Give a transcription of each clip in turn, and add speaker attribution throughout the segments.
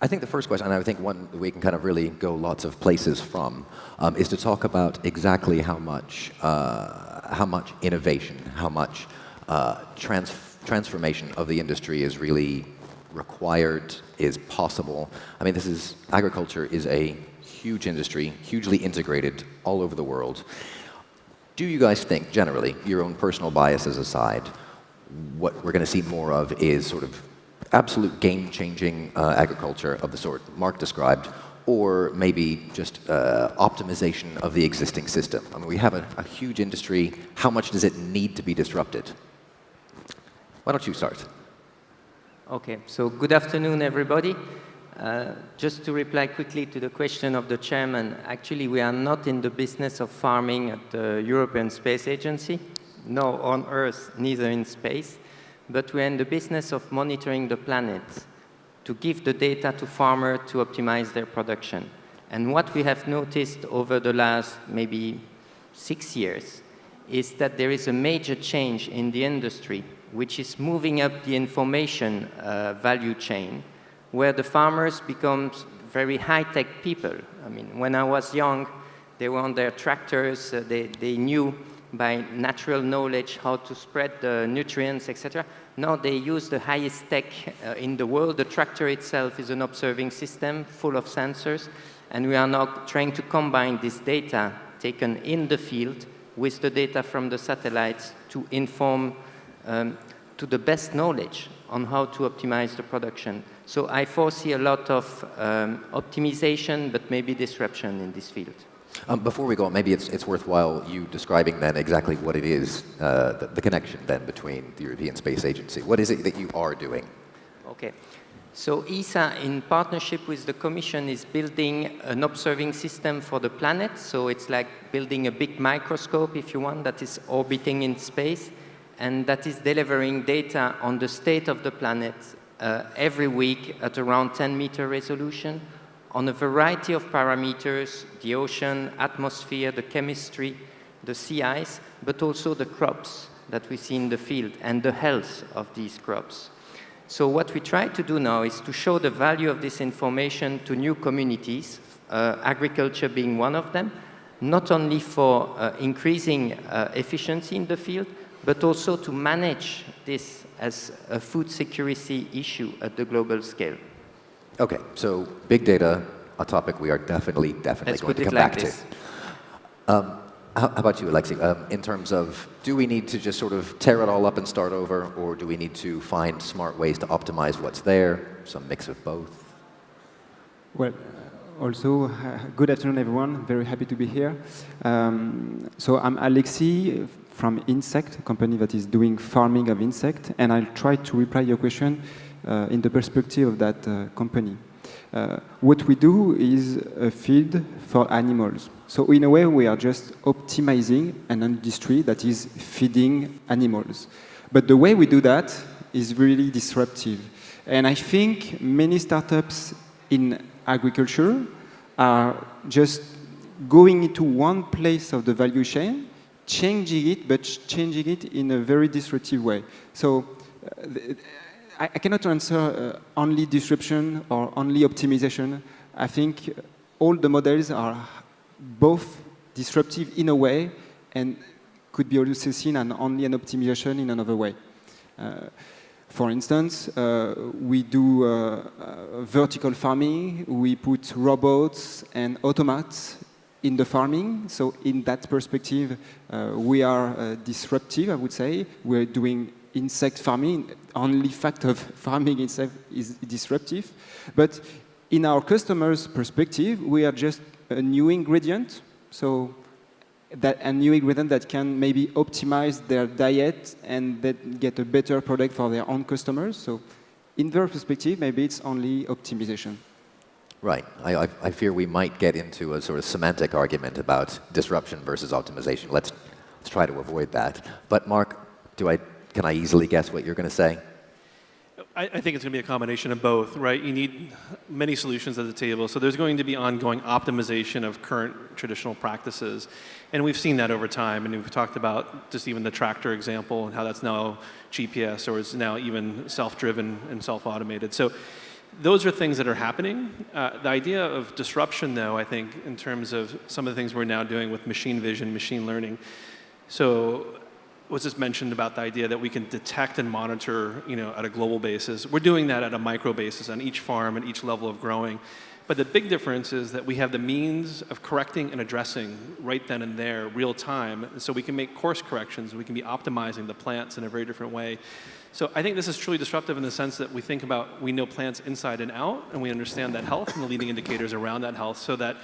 Speaker 1: I think the first question, and I think one we can kind of really go lots of places from, is to talk about exactly how much innovation, how much transformation of the industry is really required, is possible. I mean, agriculture is a huge industry, hugely integrated all over the world. Do you guys think, generally, your own personal biases aside, what we're going to see more of is sort of absolute game-changing agriculture of the sort Marc described, or maybe just optimization of the existing system? I mean, we have a huge industry. How much does it need to be disrupted? Why don't you start?
Speaker 2: Okay, so good afternoon, everybody. Just to reply quickly to the question of the chairman, actually we are not in the business of farming at the European Space Agency, nor on Earth, neither in space, but we're in the business of monitoring the planet to give the data to farmers to optimize their production. And what we have noticed over the last maybe 6 years is that there is a major change in the industry, which is moving up the information value chain, where the farmers become very high-tech people. I mean, when I was young, they were on their tractors, they knew by natural knowledge how to spread the nutrients, etc. Now they use the highest tech in the world. The tractor itself is an observing system full of sensors, and we are now trying to combine this data taken in the field with the data from the satellites to inform to the best knowledge on how to optimize the production. So I foresee a lot of optimization, but maybe disruption in this field.
Speaker 1: Before we go on, maybe it's worthwhile you describing then exactly what it is, the connection then between the European Space Agency. What is it that you are doing?
Speaker 2: Okay. So ESA, in partnership with the Commission, is building an observing system for the planet. So it's like building a big microscope, if you want, that is orbiting in space, and that is delivering data on the state of the planet every week at around 10-meter resolution on a variety of parameters: the ocean, atmosphere, the chemistry, the sea ice, but also the crops that we see in the field and the health of these crops. So what we try to do now is to show the value of this information to new communities, agriculture being one of them, not only for increasing efficiency in the field, but also to manage this as a food security issue at the global scale.
Speaker 1: Okay, so big data, a topic we are definitely going to come back to. How about you, Alexis? In terms of, do we need to just sort of tear it all up and start over, or do we need to find smart ways to optimize what's there, some mix of both?
Speaker 3: Well, also, good afternoon, everyone. Very happy to be here. So I'm Alexis from Ynsect, a company that is doing farming of insect, and I'll try to reply your question in the perspective of that company. What we do is a feed for animals. So in a way, we are just optimizing an industry that is feeding animals. But the way we do that is really disruptive. And I think many startups in agriculture are just going into one place of the value chain, changing it, but changing it in a very disruptive way. So I cannot answer only disruption or only optimization. I think all the models are both disruptive in a way and could be also seen as only an optimization in another way. For instance, we do vertical farming. We put robots and automats in the farming. So in that perspective, we are disruptive, I would say. We're doing insect farming. Only fact of farming itself is disruptive. But in our customers' perspective, we are just a new ingredient. So that a new ingredient that can maybe optimize their diet and that get a better product for their own customers. So in their perspective, maybe it's only optimization.
Speaker 1: Right. I fear we might get into a sort of semantic argument about disruption versus optimization. Let's try to avoid that. But Marc, can I easily guess what you're going to say?
Speaker 4: I think it's going to be a combination of both, right? You need many solutions at the table. So there's going to be ongoing optimization of current traditional practices. And we've seen that over time. And we've talked about just even the tractor example and how that's now GPS or is now even self-driven and self-automated. So those are things that are happening. The idea of disruption, though, I think, in terms of some of the things we're now doing with machine vision, machine learning. So was just mentioned about the idea that we can detect and monitor, at a global basis. We're doing that at a micro basis on each farm and each level of growing. But the big difference is that we have the means of correcting and addressing right then and there, real time, and so we can make course corrections. We can be optimizing the plants in a very different way. So I think this is truly disruptive in the sense that we know plants inside and out, and we understand that health and the leading indicators around that health, so that,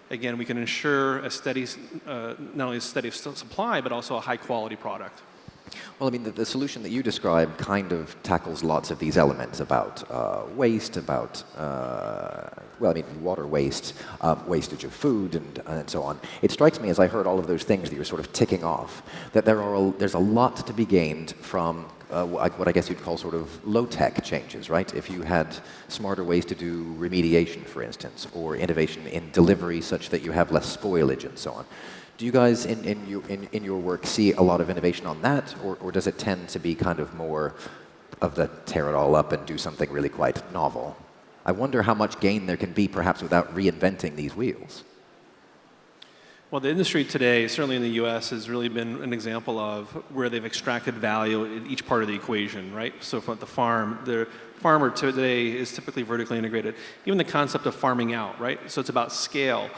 Speaker 4: again, we can ensure a steady, not only a steady supply, but also a high quality product.
Speaker 1: Well, I mean, the solution that you describe kind of tackles lots of these elements about waste, about, water waste, wastage of food, and so on. It strikes me, as I heard all of those things that you're sort of ticking off, that there's a lot to be gained from what I guess you'd call sort of low-tech changes, right? If you had smarter ways to do remediation, for instance, or innovation in delivery such that you have less spoilage and so on. Do you guys, in your work, see a lot of innovation on that, or does it tend to be kind of more of the tear it all up and do something really quite novel? I wonder how much gain there can be, perhaps, without reinventing these wheels.
Speaker 4: Well, the industry today, certainly in the US, has really been an example of where they've extracted value in each part of the equation, right? So from the farm, the farmer today is typically vertically integrated. Even the concept of farming out, right? So it's about scale.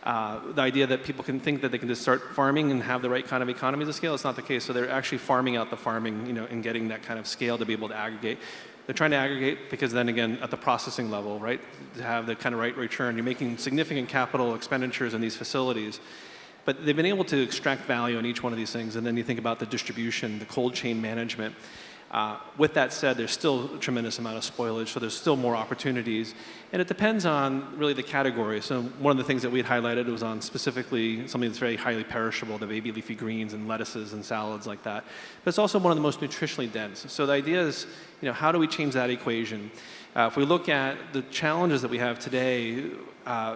Speaker 4: The idea that people can think that they can just start farming and have the right kind of economies of scale, it's not the case. So they're actually farming out the farming, and getting that kind of scale to be able to aggregate. They're trying to aggregate because then again, at the processing level, right, to have the kind of right return, you're making significant capital expenditures in these facilities. But they've been able to extract value in each one of these things. And then you think about the distribution, the cold chain management. With that said, there's still a tremendous amount of spoilage, so there's still more opportunities. And it depends on really the category. So one of the things that we had highlighted was on specifically something that's very highly perishable, the baby leafy greens and lettuces and salads like that. But it's also one of the most nutritionally dense. So the idea is, how do we change that equation? If we look at the challenges that we have today,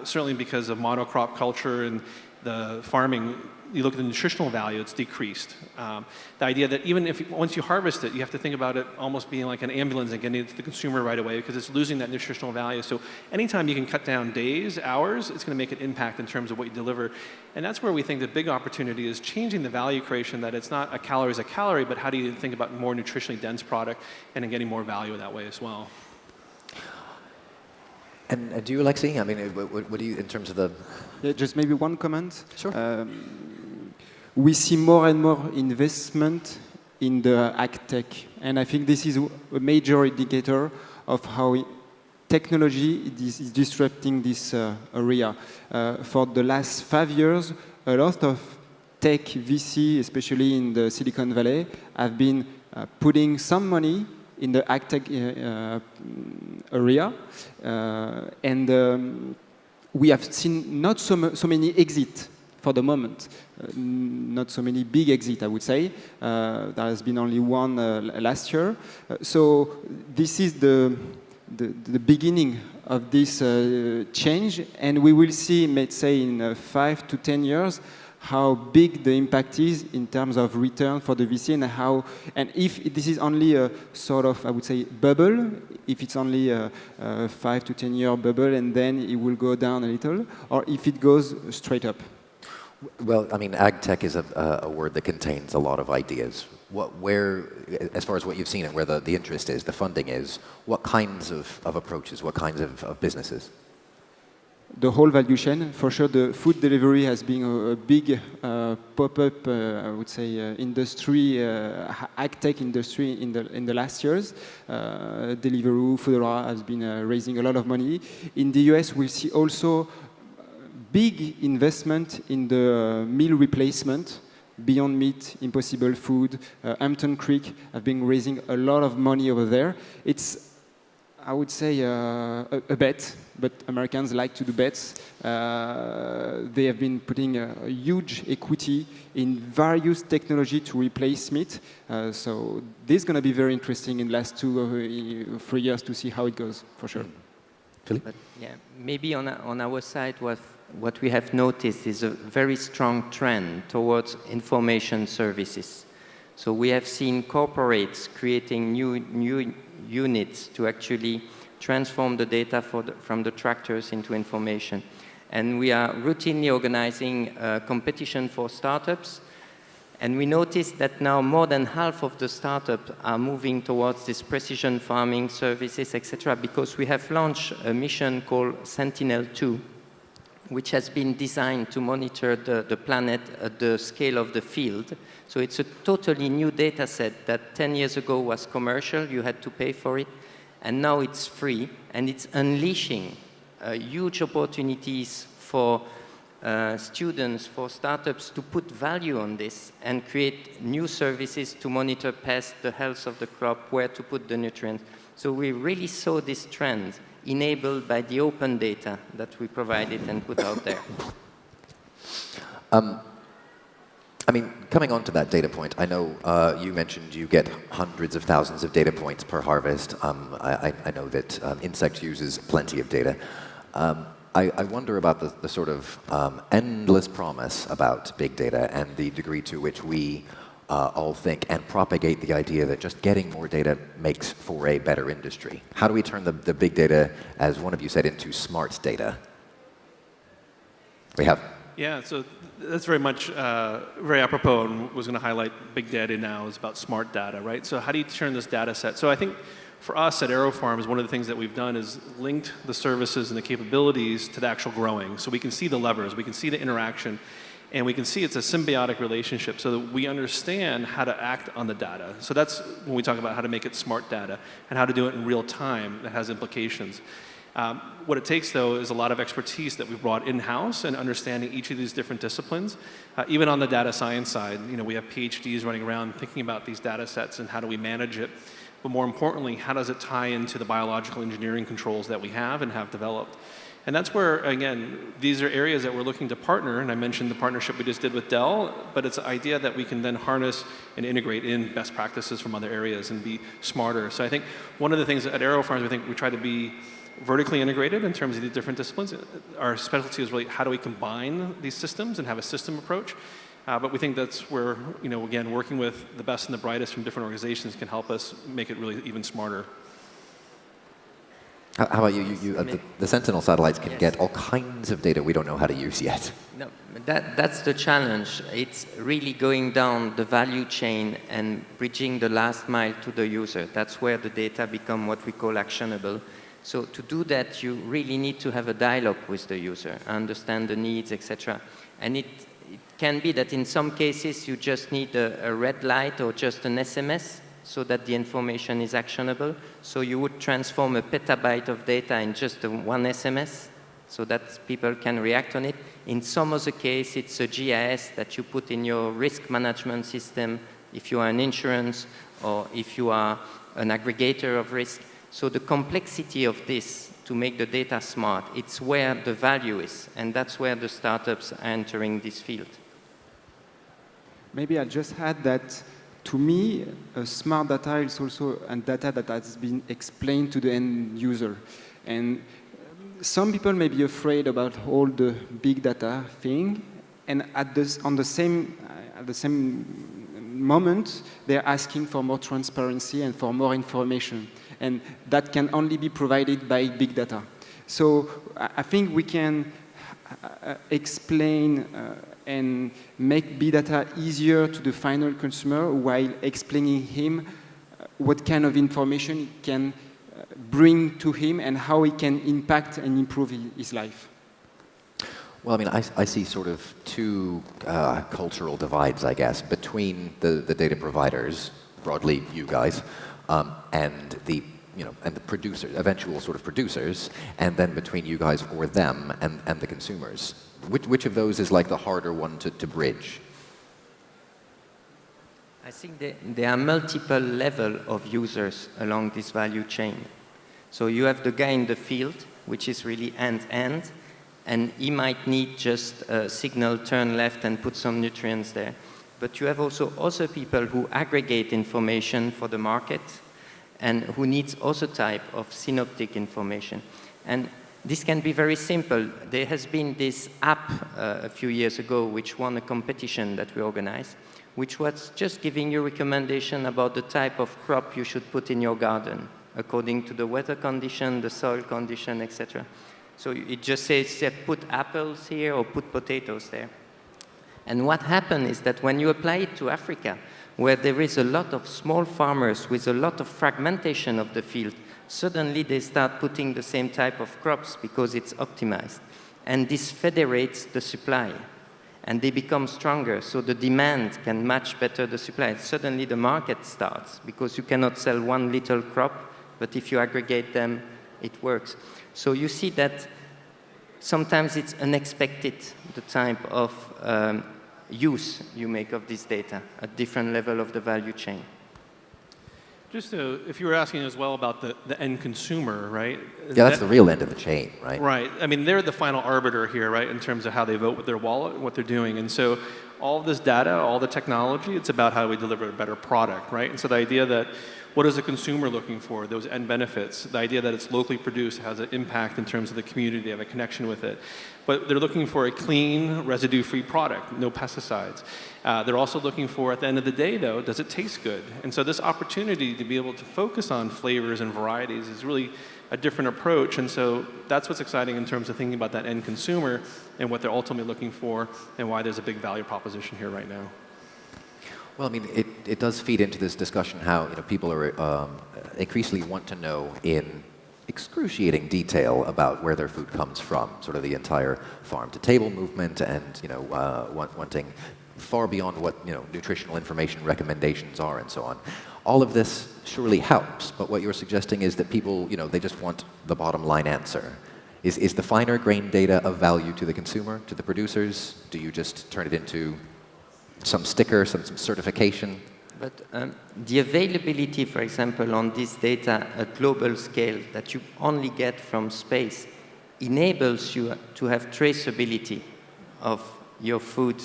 Speaker 4: certainly because of monocrop culture and the farming, you look at the nutritional value, it's decreased. The idea that even once you harvest it, you have to think about it almost being like an ambulance and getting it to the consumer right away because it's losing that nutritional value. So anytime you can cut down days, hours, it's going to make an impact in terms of what you deliver. And that's where we think the big opportunity is changing the value creation, that it's not a calorie is a calorie, but how do you think about more nutritionally dense product and then getting more value that way as well.
Speaker 1: And do you, Alexis? I mean, what do you, in terms of the...
Speaker 3: Yeah, just maybe one comment.
Speaker 1: Sure.
Speaker 3: We see more and more investment in the ag tech, and I think this is a major indicator of how technology is disrupting this area. For the last 5 years, a lot of tech VC, especially in the Silicon Valley, have been putting some money in the ag tech area, and we have seen not so many exits for the moment. Not so many big exits, I would say. There has been only one last year. So this is the beginning of this change, and we will see, let's say, in 5 to 10 years, how big the impact is in terms of return for the VC, and if this is only a sort of, I would say, bubble, if it's only a 5 to 10 year bubble and then it will go down a little, or if it goes straight up.
Speaker 1: Well, I mean, ag tech is a word that contains a lot of ideas. Where, as far as what you've seen and where the interest is, the funding is, what kinds of approaches, what kinds of businesses?
Speaker 3: The whole value chain. For sure, the food delivery has been a big pop-up, I would say, industry, ag tech industry in the last years. Deliveroo, Foodora has been raising a lot of money. In the US, we see also big investment in the meal replacement. Beyond Meat, Impossible Food, Hampton Creek have been raising a lot of money over there. It's, I would say, a bet, but Americans like to do bets. They have been putting a huge equity in various technology to replace meat. So this is going to be very interesting in the last 2 or 3 years to see how it goes, for sure.
Speaker 1: Philippe?
Speaker 2: But yeah, maybe on our side, what we have noticed is a very strong trend towards information services. So we have seen corporates creating new units to actually transform the data from the tractors into information. And we are routinely organizing a competition for startups. And we noticed that now more than half of the startups are moving towards this precision farming services, etc., because we have launched a mission called Sentinel-2, which has been designed to monitor the planet at the scale of the field. So it's a totally new data set that 10 years ago was commercial, you had to pay for it, and now it's free, and it's unleashing huge opportunities for students, for startups to put value on this and create new services to monitor pests, the health of the crop, where to put the nutrients. So we really saw this trend enabled by the open data that we provided and put out there.
Speaker 1: I mean, coming on to that data point, I know you mentioned you get hundreds of thousands of data points per harvest. I know that Ynsect uses plenty of data. I wonder about the sort of endless promise about big data and the degree to which we all think and propagate the idea that just getting more data makes for a better industry. How do we turn the big data, as one of you said, into smart data? We have.
Speaker 4: Yeah, so that's very much very apropos, and was going to highlight big data now is about smart data, right? So how do you turn this data set? So I think for us at Aerofarms, one of the things that we've done is linked the services and the capabilities to the actual growing. So we can see the levers, we can see the interaction, and we can see it's a symbiotic relationship so that we understand how to act on the data. So that's when we talk about how to make it smart data and how to do it in real time that has implications. What it takes, though, is a lot of expertise that we've brought in-house and understanding each of these different disciplines. Even on the data science side, we have PhDs running around thinking about these data sets and how do we manage it. But more importantly, how does it tie into the biological engineering controls that we have and have developed? And that's where, again, these are areas that we're looking to partner, and I mentioned the partnership we just did with Dell, but it's an idea that we can then harness and integrate in best practices from other areas and be smarter. So I think one of the things at Aerofarms, we try to be vertically integrated in terms of the different disciplines. Our specialty is really how do we combine these systems and have a system approach. But we think that's where, again, working with the best and the brightest from different organizations can help us make it really even smarter.
Speaker 1: How about you? The Sentinel satellites can get all kinds of data we don't know how to use yet.
Speaker 2: No, that's the challenge. It's really going down the value chain and bridging the last mile to the user. That's where the data become what we call actionable. So to do that, you really need to have a dialogue with the user, understand the needs, etc. And it can be that in some cases you just need a red light or just an SMS so that the information is actionable. So you would transform a petabyte of data in just one SMS so that people can react on it. In some other case, it's a GIS that you put in your risk management system if you are an insurance or if you are an aggregator of risk. So the complexity of this to make the data smart, it's where the value is, and that's where the startups are entering this field.
Speaker 3: Maybe I'll just add that, to me, smart data is also a data that has been explained to the end user. And some people may be afraid about all the big data thing, and at the same moment, they're asking for more transparency and for more information. And that can only be provided by big data. So I think we can explain and make big data easier to the final consumer while explaining him what kind of information it can bring to him and how it can impact and improve his life.
Speaker 1: Well, I mean, I see sort of two cultural divides, I guess, between the data providers, broadly you guys, and the producers, eventual sort of producers, and then between you guys or them and the consumers. Which of those is like the harder one to bridge?
Speaker 2: I think there are multiple levels of users along this value chain. So you have the guy in the field, which is really end-to-end, and he might need just a signal, turn left and put some nutrients there. But you have also other people who aggregate information for the market and who needs other type of synoptic information. And this can be very simple. There has been this app a few years ago which won a competition that we organized, which was just giving you recommendation about the type of crop you should put in your garden. according to the weather condition, the soil condition, etc. So it just says put apples here or put potatoes there. And what happened is that when you apply it to Africa, where there is a lot of small farmers with a lot of fragmentation of the field, suddenly they start putting the same type of crops because it's optimized. And this federates the supply. And they become stronger, so the demand can match better the supply. Suddenly the market starts, because you cannot sell one little crop, but if you aggregate them, it works. So you see that sometimes it's unexpected, the type of use you make of this data at different level of the value chain.
Speaker 4: Just if you were asking as well about the end consumer, right?
Speaker 1: Yeah, that's the real end of the chain, right?
Speaker 4: Right. I mean, they're the final arbiter here, right, in terms of how they vote with their wallet and what they're doing. And so all of this data, all the technology, it's about how we deliver a better product, right? And so the idea that what is the consumer looking for, those end benefits, the idea that it's locally produced has an impact in terms of the community, they have a connection with it. But they're looking for a clean, residue-free product, no pesticides. They're also looking for, at the end of the day, though, does it taste good? And so this opportunity to be able to focus on flavors and varieties is really a different approach. And so that's what's exciting in terms of thinking about that end consumer and what they're ultimately looking for and why there's a big value proposition here right now.
Speaker 1: Well, I mean, it does feed into this discussion how people are increasingly want to know in excruciating detail about where their food comes from, sort of the entire farm-to-table movement, and wanting far beyond what nutritional information recommendations are and so on. All of this surely helps, but what you're suggesting is that people, they just want the bottom line answer. Is the finer grain data of value to the consumer, to the producers? Do you just turn it into some sticker, some certification?
Speaker 2: But the availability, for example, on this data at global scale that you only get from space enables you to have traceability of your food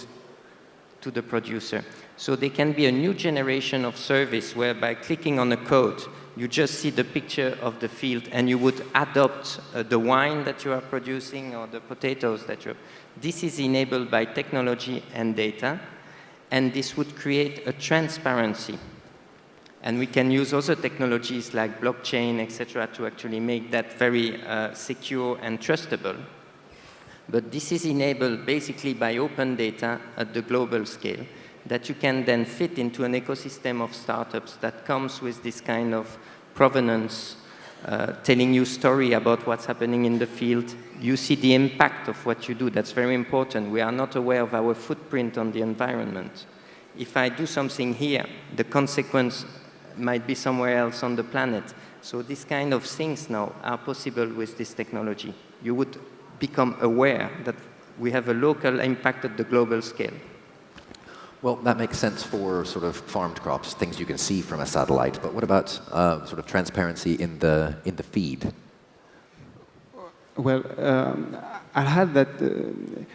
Speaker 2: to the producer. So there can be a new generation of service where by clicking on a code, you just see the picture of the field and you would adopt the wine that you are producing or the potatoes that you're... This is enabled by technology and data. And this would create a transparency. And we can use other technologies like blockchain, etc., to actually make that very secure and trustable. But this is enabled basically by open data at the global scale that you can then fit into an ecosystem of startups that comes with this kind of provenance, telling you story about what's happening in the field. You see the impact of what you do. That's very important. We are not aware of our footprint on the environment. If I do something here, the consequence might be somewhere else on the planet. So these kind of things now are possible with this technology. You would become aware that we have a local impact at the global scale.
Speaker 1: Well, that makes sense for sort of farmed crops, things you can see from a satellite. But what about sort of transparency in the feed?
Speaker 3: Well, I'll add that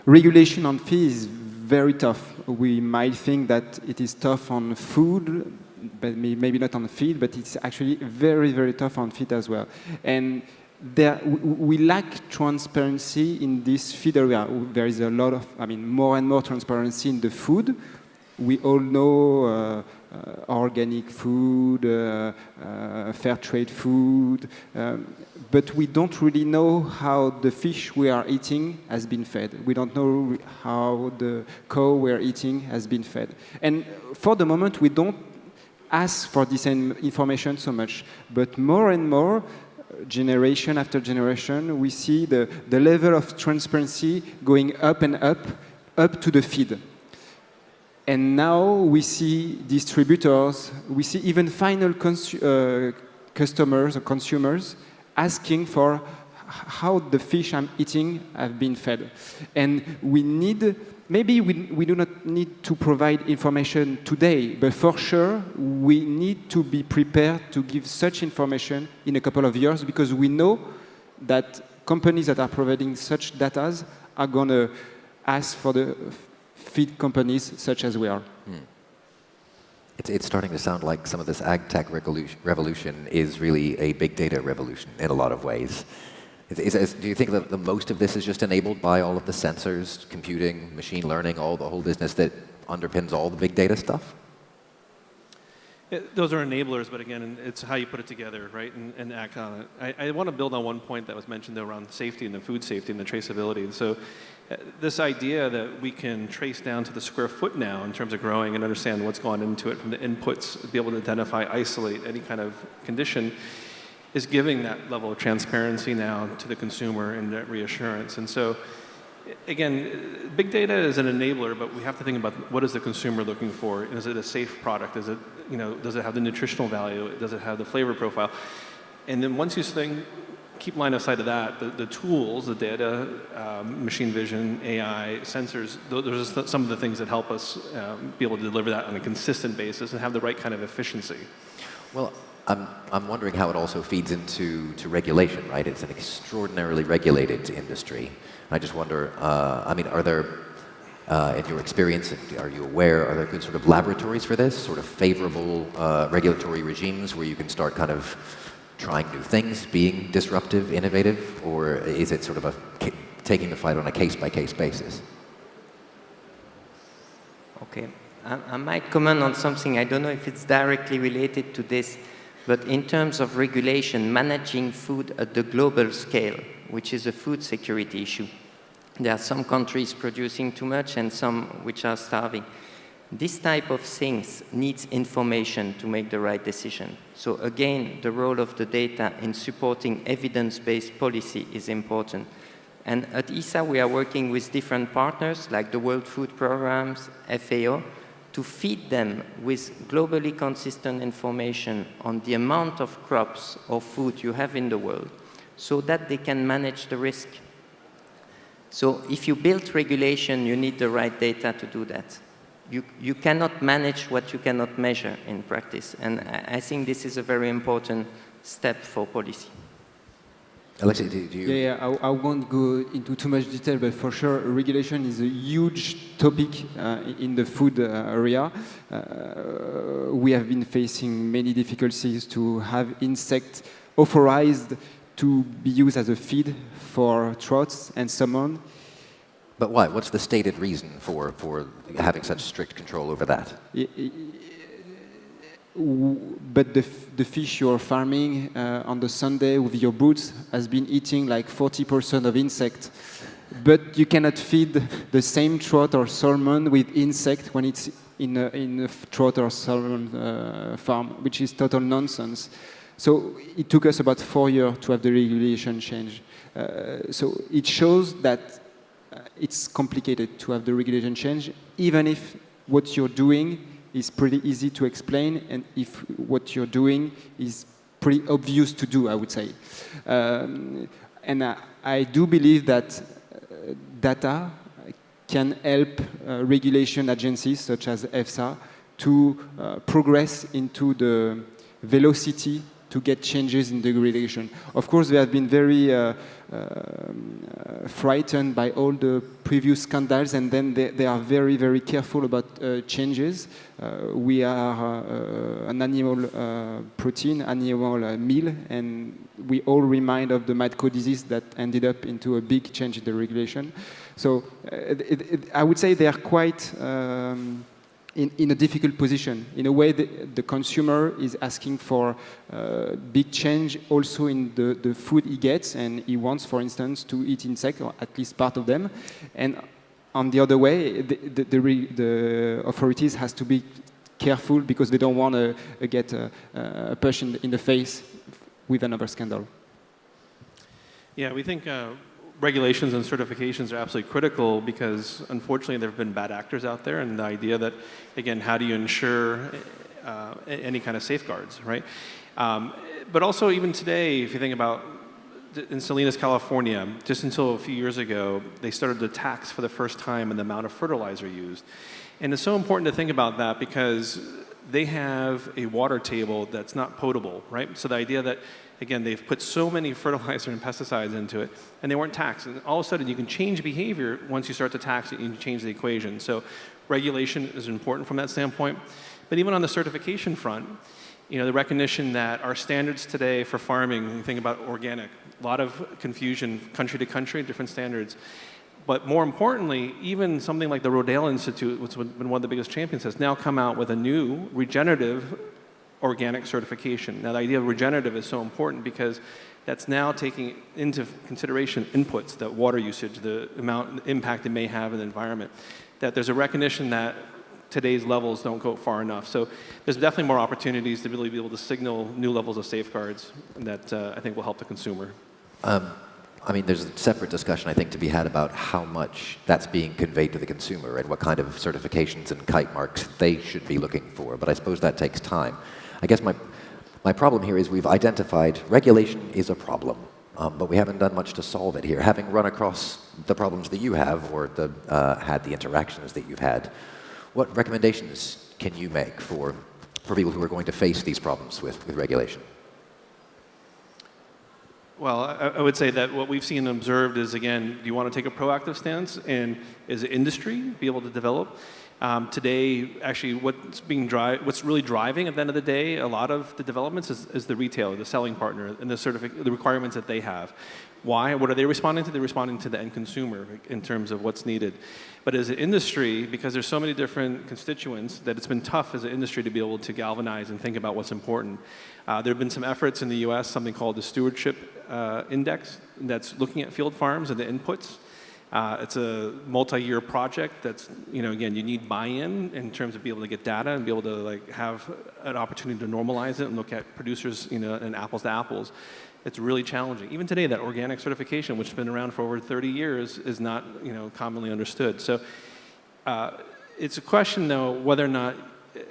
Speaker 3: regulation on feed is very tough. We might think that it is tough on food, but maybe not on feed, but it's actually very, very tough on feed as well. And we lack transparency in this feed area. There is a lot of, more and more transparency in the food. We all know organic food, fair trade food, but we don't really know how the fish we are eating has been fed. We don't know how the cow we are eating has been fed. And for the moment, we don't ask for this information so much, but more and more, generation after generation, we see the level of transparency going up and up to the feed. And now we see distributors, we see even final customers or consumers asking for how the fish I'm eating have been fed. And we need, maybe we do not need to provide information today, but for sure we need to be prepared to give such information in a couple of years, because we know that companies that are providing such data are going to ask for the feed companies such as we are.
Speaker 1: It's starting to sound like some of this ag tech revolution is really a big data revolution in a lot of ways. Do you think that the most of this is just enabled by all of the sensors, computing, machine learning, the whole business that underpins all the big data stuff?
Speaker 4: Those are enablers, but again, it's how you put it together, right, and act on it. I want to build on one point that was mentioned, though, around safety and the food safety and the traceability. And so this idea that we can trace down to the square foot now in terms of growing and understand what's gone into it from the inputs, be able to identify, isolate any kind of condition, is giving that level of transparency now to the consumer and that reassurance. And so, again, big data is an enabler, but we have to think about what is the consumer looking for. Is it a safe product? Is it, does it have the nutritional value? Does it have the flavor profile? And then once you keep line of sight of that, the tools, the data, machine vision, AI, sensors, those are some of the things that help us be able to deliver that on a consistent basis and have the right kind of efficiency.
Speaker 1: Well, I'm wondering how it also feeds into regulation, right? It's an extraordinarily regulated industry. I just wonder, are there, in your experience, are you aware, are there good sort of laboratories for this, sort of favorable regulatory regimes where you can start kind of trying new things, being disruptive, innovative, or is it sort of taking the fight on a case-by-case basis?
Speaker 2: Okay, I might comment on something. I don't know if it's directly related to this, but in terms of regulation, managing food at the global scale, which is a food security issue. There are some countries producing too much and some which are starving. This type of things needs information to make the right decision. So again, the role of the data in supporting evidence-based policy is important. And at ESA, we are working with different partners like the World Food Programs, FAO, to feed them with globally consistent information on the amount of crops or food you have in the world so that they can manage the risk. So if you build regulation, you need the right data to do that. You cannot manage what you cannot measure in practice. And I think this is a very important step for policy.
Speaker 1: Alexis, do you?
Speaker 3: Yeah, I won't go into too much detail, but for sure, regulation is a huge topic in the food area. We have been facing many difficulties to have insects authorized to be used as a feed for trouts and salmon.
Speaker 1: But why? What's the stated reason for having such strict control over that?
Speaker 3: But the fish you're farming on the Sunday with your boots has been eating like 40% of insect. But you cannot feed the same trout or salmon with insect when it's in a trout or salmon farm, which is total nonsense. So it took us about 4 years to have the regulation change. So it shows that it's complicated to have the regulation change, even if what you're doing is pretty easy to explain, and if what you're doing is pretty obvious to do, I would say. And I do believe that data can help regulation agencies such as EFSA to progress into the velocity to get changes in the regulation. Of course, they have been very frightened by all the previous scandals, and then they are very, very careful about changes. We are an animal protein, animal meal, and we all remind of the mad cow disease that ended up into a big change in the regulation. So I would say they are quite in a difficult position. In a way, the consumer is asking for big change also in the food he gets, and he wants, for instance, to eat insects, or at least part of them. And on the other way, the authorities has to be careful because they don't want to get a push in the face with another scandal.
Speaker 4: Yeah, we think regulations and certifications are absolutely critical because, unfortunately, there have been bad actors out there, and the idea that, again, how do you ensure any kind of safeguards, right? But also, even today, if you think about in Salinas, California, just until a few years ago, they started to tax for the first time on the amount of fertilizer used. And it's so important to think about that because they have a water table that's not potable, right? So the idea that, again, they've put so many fertilizer and pesticides into it, and they weren't taxed. And all of a sudden, you can change behavior once you start to tax it, and you change the equation. So regulation is important from that standpoint. But even on the certification front, the recognition that our standards today for farming, when you think about organic, a lot of confusion country to country, different standards. But more importantly, even something like the Rodale Institute, which has been one of the biggest champions, has now come out with a new regenerative organic certification. Now, the idea of regenerative is so important because that's now taking into consideration inputs, that water usage, the impact it may have in the environment, that there's a recognition that today's levels don't go far enough. So there's definitely more opportunities to really be able to signal new levels of safeguards that I think will help the consumer.
Speaker 1: I mean, there's a separate discussion, I think, to be had about how much that's being conveyed to the consumer and what kind of certifications and kite marks they should be looking for, but I suppose that takes time. I guess my problem here is we've identified regulation is a problem, but we haven't done much to solve it here. Having run across the problems that you have or had the interactions that you've had, what recommendations can you make for people who are going to face these problems with regulation?
Speaker 4: Well, I would say that what we've seen and observed is, again, do you want to take a proactive stance and as an industry be able to develop? Today, actually, what's really driving at the end of the day a lot of the developments is the retailer, the selling partner, and the requirements that they have. Why? What are they responding to? They're responding to the end consumer in terms of what's needed. But as an industry, because there's so many different constituents, that it's been tough as an industry to be able to galvanize and think about what's important. There have been some efforts in the US, something called the Stewardship Index, that's looking at field farms and the inputs. It's a multi-year project that's, again, you need buy-in in terms of being able to get data and be able to have an opportunity to normalize it and look at producers, and apples to apples. It's really challenging. Even today, that organic certification, which has been around for over 30 years, is not, commonly understood. So it's a question, though, whether or not,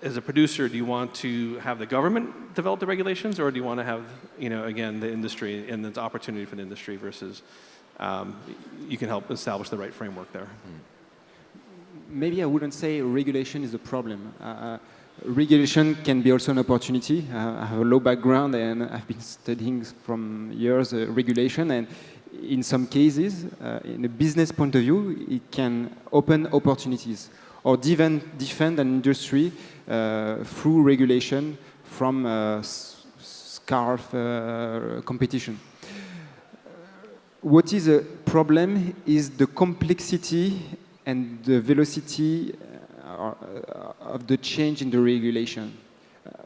Speaker 4: as a producer, do you want to have the government develop the regulations, or do you want to have, again, the industry and the opportunity for the industry versus you can help establish the right framework there?
Speaker 3: Maybe I wouldn't say regulation is a problem. Regulation can be also an opportunity. I have a law background and I've been studying from years regulation, and in some cases, in a business point of view, it can open opportunities or even defend an industry through regulation from scarf competition. What is a problem is the complexity and the velocity of the change in the regulation.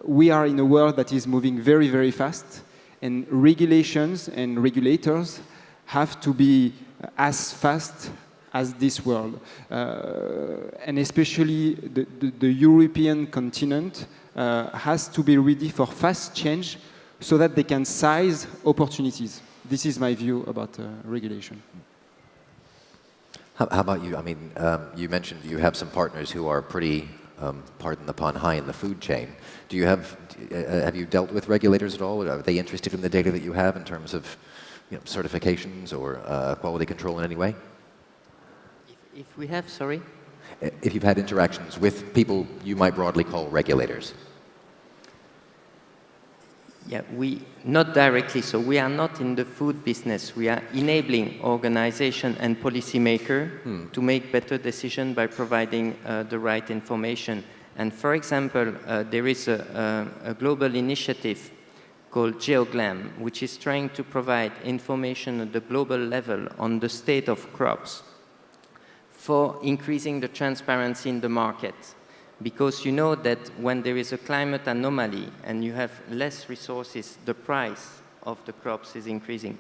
Speaker 3: We are in a world that is moving very, very fast, and regulations and regulators have to be as fast as this world. And especially the European continent has to be ready for fast change so that they can seize opportunities. This is my view about regulation.
Speaker 1: How about you? I mean, you mentioned you have some partners who are pretty, pardon the pun, high in the food chain. Do you have you dealt with regulators at all? Are they interested in the data that you have in terms of certifications or quality control in any way?
Speaker 2: If we have, sorry?
Speaker 1: If you've had interactions with people you might broadly call regulators.
Speaker 2: Yeah, not directly. So we are not in the food business. We are enabling organization and policymaker to make better decisions by providing the right information. And for example, there is a global initiative called GeoGlam, which is trying to provide information at the global level on the state of crops for increasing the transparency in the market. Because you know that when there is a climate anomaly and you have less resources, the price of the crops is increasing.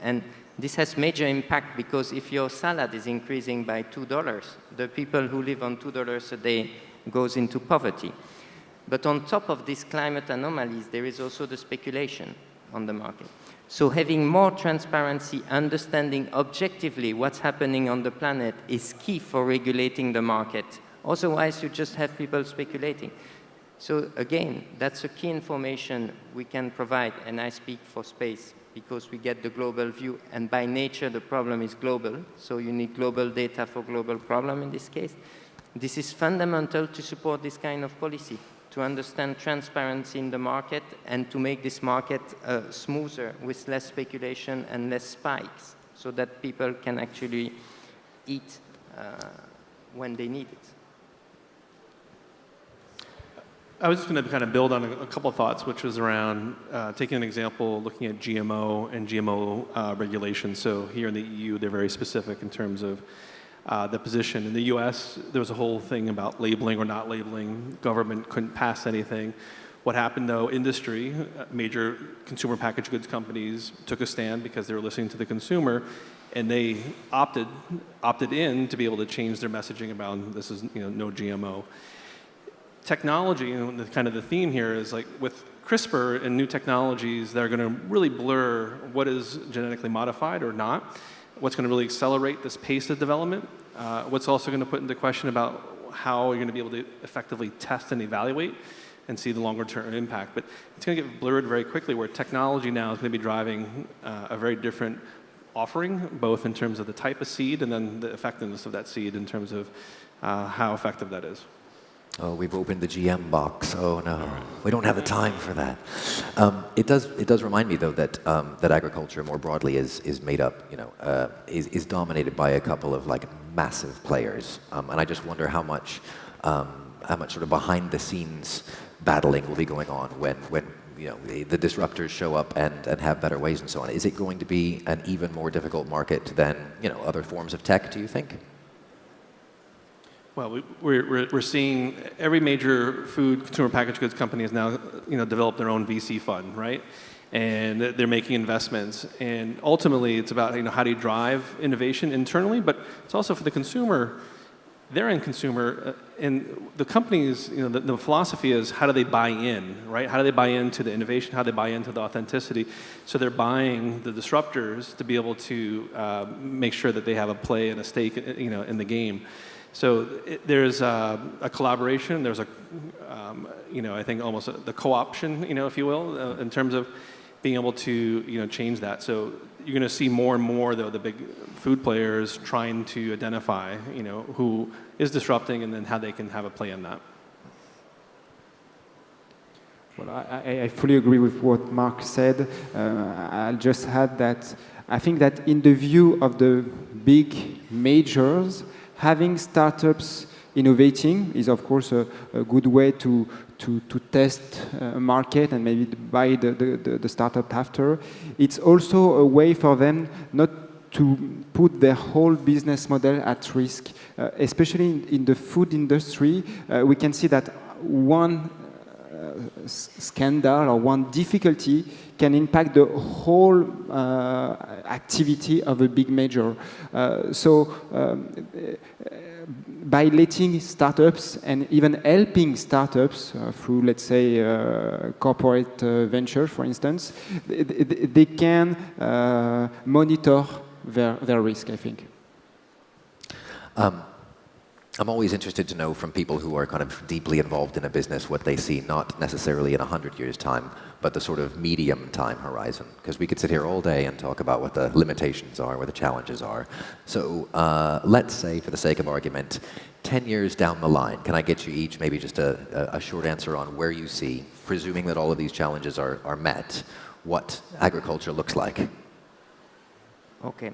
Speaker 2: And this has major impact, because if your salad is increasing by $2, the people who live on $2 a day goes into poverty. But on top of these climate anomalies, there is also the speculation on the market. So having more transparency, understanding objectively what's happening on the planet is key for regulating the market. Otherwise, you just have people speculating. So again, that's a key information we can provide, and I speak for space because we get the global view, and by nature the problem is global, so you need global data for global problem in this case. This is fundamental to support this kind of policy, to understand transparency in the market and to make this market smoother with less speculation and less spikes, so that people can actually eat when they need it.
Speaker 4: I was just going to kind of build on a couple of thoughts, which was around taking an example, looking at GMO and GMO regulations. So here in the EU, they're very specific in terms of the position. In the US, there was a whole thing about labeling or not labeling. Government couldn't pass anything. What happened though, industry, major consumer packaged goods companies took a stand because they were listening to the consumer, and they opted in to be able to change their messaging about this is no GMO. Technology, and kind of the theme here is like with CRISPR and new technologies that are going to really blur what is genetically modified or not, what's going to really accelerate this pace of development, what's also going to put into question about how you're going to be able to effectively test and evaluate and see the longer term impact. But it's going to get blurred very quickly where technology now is going to be driving a very different offering, both in terms of the type of seed and then the effectiveness of that seed in terms of how effective that is.
Speaker 1: Oh, we've opened the GM box. Oh no, we don't have the time for that. It does remind me though that that agriculture more broadly is made up, is dominated by a couple of like massive players, and I just wonder how much sort of behind the scenes battling will be going on when the disruptors show up and have better ways and so on. Is it going to be an even more difficult market than other forms of tech? Do you think?
Speaker 4: Well, we're seeing every major food consumer packaged goods company has now developed their own VC fund, right? And they're making investments. And ultimately, it's about how do you drive innovation internally, but it's also for the consumer, their end consumer, and the companies. The philosophy is how do they buy in, right? How do they buy into the innovation? How do they buy into the authenticity? So they're buying the disruptors to be able to make sure that they have a play and a stake, in the game. So there's a collaboration. There's I think almost the co-option, if you will, in terms of being able to, change that. So you're going to see more and more, though, the big food players trying to identify, who is disrupting and then how they can have a play in that.
Speaker 3: Well, I fully agree with what Marc said. I'll just add that I think that in the view of the big majors, having startups innovating is, of course, a good way to test a market and maybe buy the startup after. It's also a way for them not to put their whole business model at risk, especially in the food industry. We can see that one scandal or one difficulty can impact the whole activity of a big major. So by letting startups and even helping startups through, let's say, corporate venture, for instance, they can monitor their risk, I think.
Speaker 1: I'm always interested to know from people who are kind of deeply involved in a business what they see, not necessarily in 100 years' time, but the sort of medium time horizon. Because we could sit here all day and talk about what the limitations are, what the challenges are. So let's say, for the sake of argument, 10 years down the line, can I get you each maybe just a short answer on where you see, presuming that all of these challenges are met, what agriculture looks like?
Speaker 2: Okay.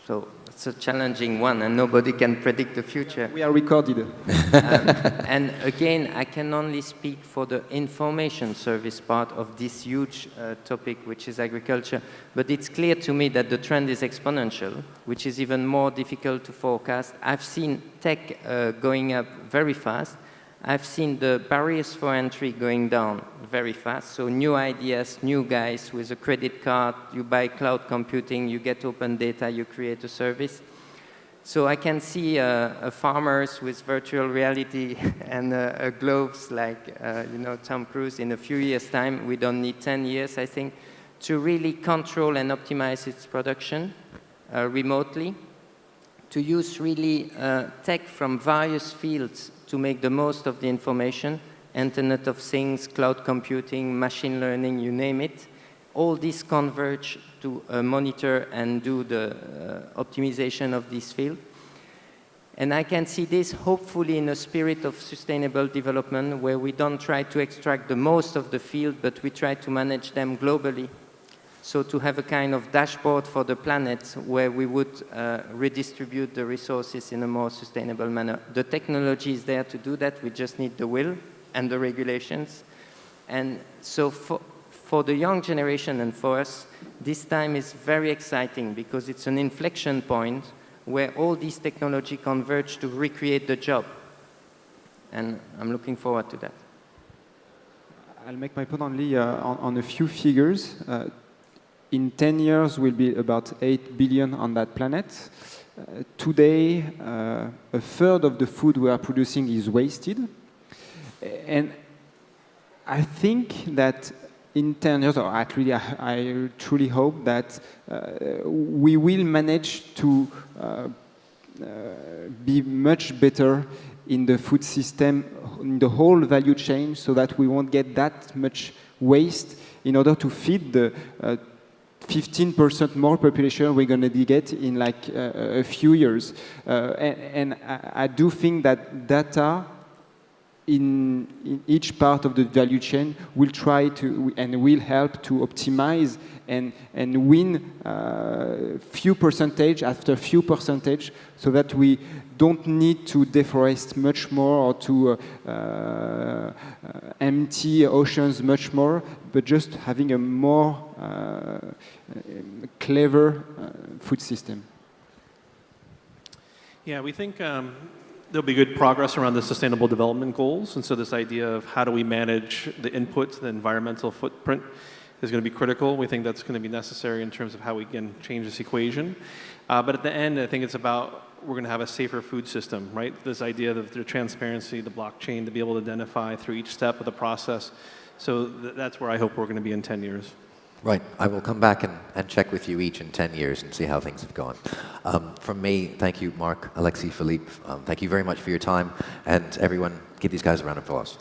Speaker 2: So it's a challenging one, and nobody can predict the future.
Speaker 3: We are recorded.
Speaker 2: And again, I can only speak for the information service part of this huge topic, which is agriculture. But it's clear to me that the trend is exponential, which is even more difficult to forecast. I've seen tech going up very fast. I've seen the barriers for entry going down very fast. So new ideas, new guys with a credit card, you buy cloud computing, you get open data, you create a service. So I can see farmers with virtual reality and gloves like Tom Cruise in a few years' time. We don't need 10 years, I think, to really control and optimize its production remotely, to use really tech from various fields to make the most of the information, Internet of Things, cloud computing, machine learning, you name it. All these converge to monitor and do the optimization of this field. And I can see this hopefully in a spirit of sustainable development where we don't try to extract the most of the field, but we try to manage them globally. So to have a kind of dashboard for the planet where we would redistribute the resources in a more sustainable manner. The technology is there to do that. We just need the will and the regulations. And so for the young generation and for us, this time is very exciting because it's an inflection point where all these technology converge to recreate the job. And I'm looking forward to that.
Speaker 3: I'll make my point only on a few figures. In 10 years, we'll be about 8 billion on that planet. Today, a third of the food we are producing is wasted. And I think that in 10 years, or actually I truly hope that we will manage to be much better in the food system, in the whole value chain, so that we won't get that much waste in order to feed the 15% more population we're going to get in like a few years. And I do think that data in each part of the value chain will try to and will help to optimize and win few percentage after few percentage, so that we don't need to deforest much more or to empty oceans much more, but just having a more clever food system.
Speaker 4: Yeah, we think there'll be good progress around the Sustainable Development Goals, and so this idea of how do we manage the input, the environmental footprint, is going to be critical. We think that's going to be necessary in terms of how we can change this equation. But at the end, I think it's about we're going to have a safer food system, right? This idea of the transparency, the blockchain, to be able to identify through each step of the process. So that's where I hope we're going to be in 10 years.
Speaker 1: Right. I will come back and check with you each in 10 years and see how things have gone. From me, thank you, Marc, Alexis, Philippe. Thank you very much for your time. And everyone, give these guys a round of applause.